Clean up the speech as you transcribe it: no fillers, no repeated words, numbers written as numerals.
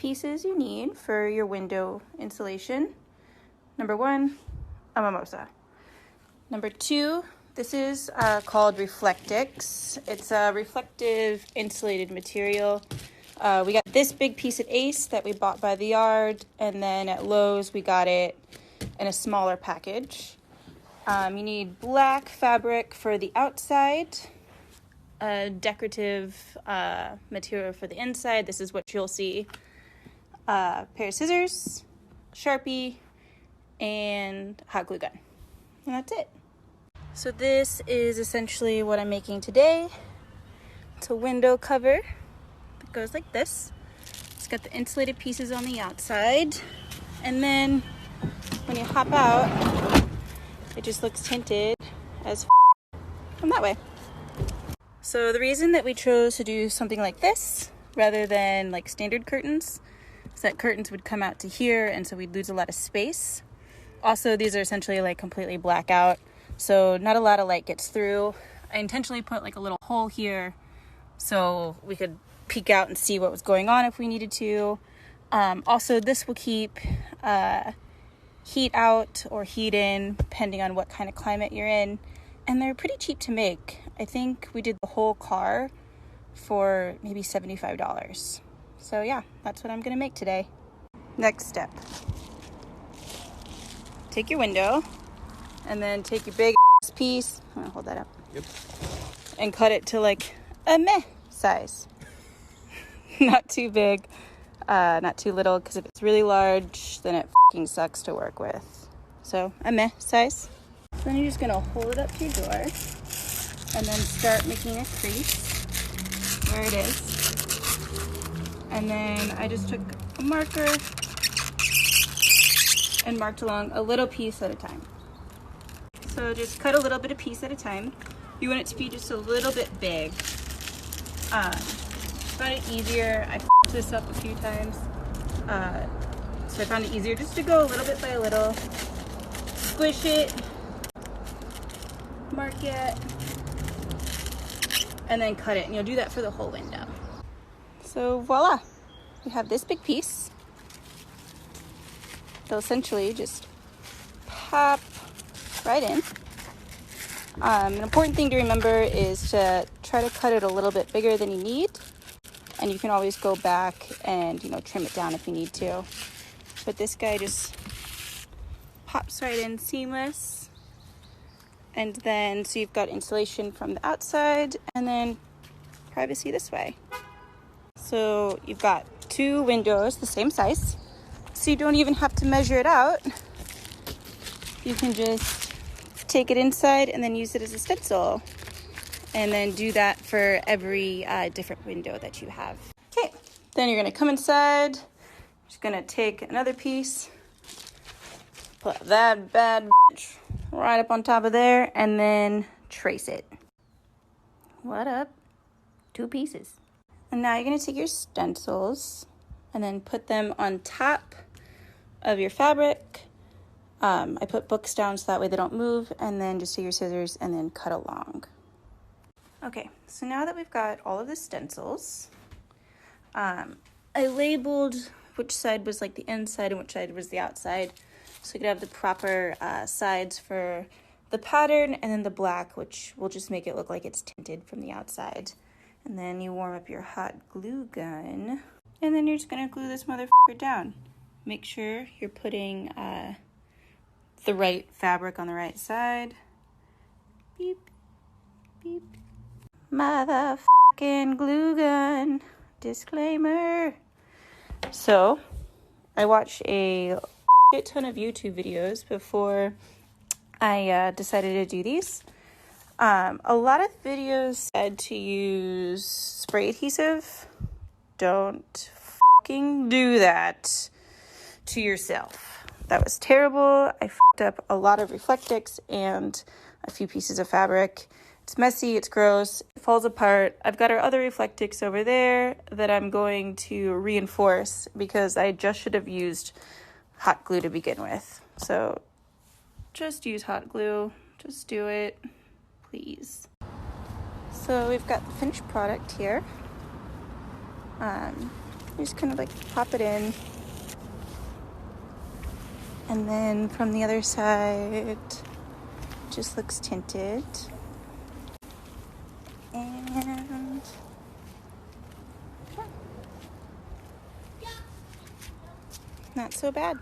pieces you need for your window insulation. Number 1, a mimosa. Number 2, this is called Reflectix. It's a reflective insulated material. We got this big piece at Ace that we bought by the yard, and then at Lowe's we got it in a smaller package. You need black fabric for the outside, a decorative material for the inside. This is what you'll see. A pair of scissors, Sharpie, and hot glue gun. And that's it. So this is essentially what I'm making today. It's a window cover that goes like this. It's got the insulated pieces on the outside. And then when you hop out, it just looks tinted as from that way. So the reason that we chose to do something like this rather than like standard curtains is that curtains would come out to here, and so we'd lose a lot of space. Also, these are essentially like completely black out, so not a lot of light gets through. I intentionally put like a little hole here so we could peek out and see what was going on if we needed to. Also, this will keep heat out or heat in depending on what kind of climate you're in, and they're pretty cheap to make. I think we did the whole car for maybe $75. So yeah, that's what I'm gonna make today. Next step. Take your window and then take your big ass piece, hold that up. Yep. And cut it to like a meh size. Not too big, not too little, because if it's really large, then it fucking sucks to work with. So a meh size. So then you're just gonna hold it up to your door and then start making a crease where it is. And then I just took a marker and marked along a little piece at a time. So just cut a little bit of piece at a time. You want it to be just a little bit big. Found it easier. I f***ed this up a few times. So I found it easier just to go a little bit by a little. Squish it. Mark it. And then cut it. And you'll do that for the whole window. So voila. We have this big piece. They'll essentially just pop right in. An important thing to remember is to try to cut it a little bit bigger than you need, and you can always go back and trim it down if you need to. But this guy just pops right in seamless, and then so you've got insulation from the outside and then privacy this way. So you've got 2 windows the same size, so you don't even have to measure it out. You can just take it inside and then use it as a stencil, and then do that for every different window that you have. Okay, then you're gonna come inside, just gonna take another piece, put that bad bitch right up on top of there, and then trace it. What up? 2 pieces. And now you're gonna take your stencils and then put them on top of your fabric. I put books down so that way they don't move, and then just take your scissors and then cut along. Okay, so now that we've got all of the stencils, I labeled which side was like the inside and which side was the outside, so you could have the proper sides for the pattern, and then the black, which will just make it look like it's tinted from the outside. And then you warm up your hot glue gun, and then you're just gonna glue this motherfucker down. Make sure you're putting the right fabric on the right side. Beep, beep. Motherfucking glue gun. Disclaimer. So, I watched a shit ton of YouTube videos before I decided to do these. A lot of videos said to use spray adhesive. Don't fucking do that to yourself. That was terrible. I fucked up a lot of Reflectix and a few pieces of fabric. It's messy, it's gross, it falls apart. I've got our other Reflectix over there that I'm going to reinforce because I just should have used hot glue to begin with. So just use hot glue. Just do it, please. So we've got the finished product here. You just kind of like pop it in. And then from the other side, just looks tinted. And yeah, not so bad.